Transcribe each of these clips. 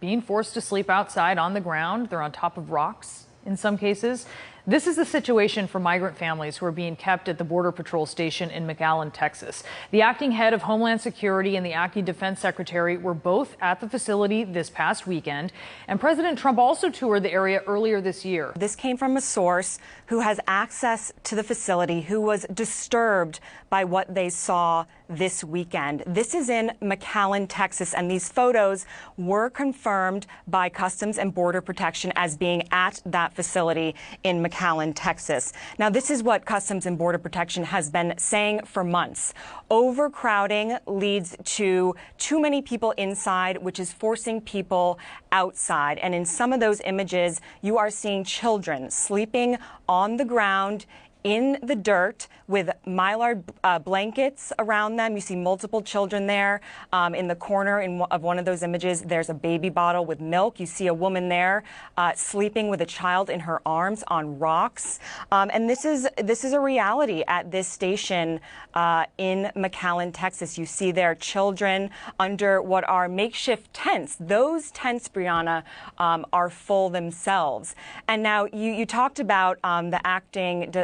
being forced to sleep outside on the ground. They're on top of rocks in some cases. This is the situation for migrant families who are being kept at the Border Patrol station in McAllen, Texas. The acting head of Homeland Security and the acting defense secretary were both at the facility this past weekend. And President Trump also toured the area earlier this year. This came from a source who has access to the facility, who was disturbed by what they saw this weekend. This is in McAllen, Texas, and these photos were confirmed by Customs and Border Protection as being at that facility in McAllen, Texas. Now, this is what Customs and Border Protection has been saying for months. Overcrowding leads to too many people inside, which is forcing people outside. And in some of those images, you are seeing children sleeping on the ground in the dirt with mylar blankets around them. You see multiple children there. In the corner of one of those images, there's a baby bottle with milk. You see a woman there sleeping with a child in her arms on rocks. And this is a reality at this station in McAllen, Texas. You see there children under what are makeshift tents. Those tents, Brianna, are full themselves. And now you talked about the acting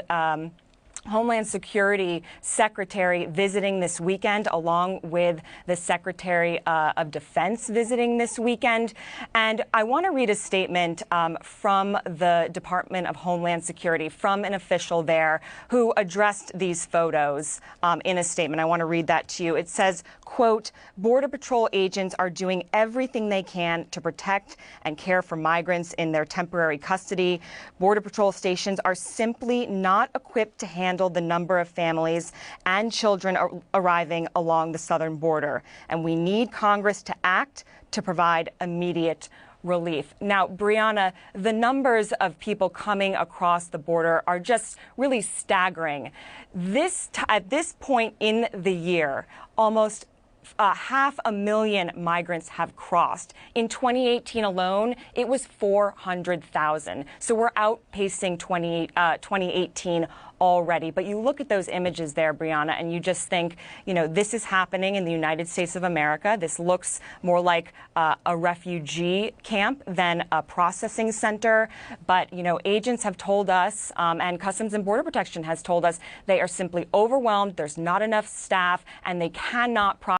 Homeland Security Secretary visiting this weekend, along with the Secretary of Defense visiting this weekend. And I want to read a statement from the Department of Homeland Security, from an official there who addressed these photos in a statement. I want to read that to you. It says, quote, "Border Patrol agents are doing everything they can to protect and care for migrants in their temporary custody. Border Patrol stations are simply not equipped to handle the number of families and children arriving along the southern border. And we need Congress to act to provide immediate relief." Now, Brianna, the numbers of people coming across the border are just really staggering. At this point in the year, almost 500,000 migrants have crossed. In 2018 alone, it was 400,000. So we're outpacing 2018 already. But you look at those images there, Brianna, and you just think, this is happening in the United States of America. This looks more like a refugee camp than a processing center. But, agents have told us, and Customs and Border Protection has told us, they are simply overwhelmed. There's not enough staff, and they cannot process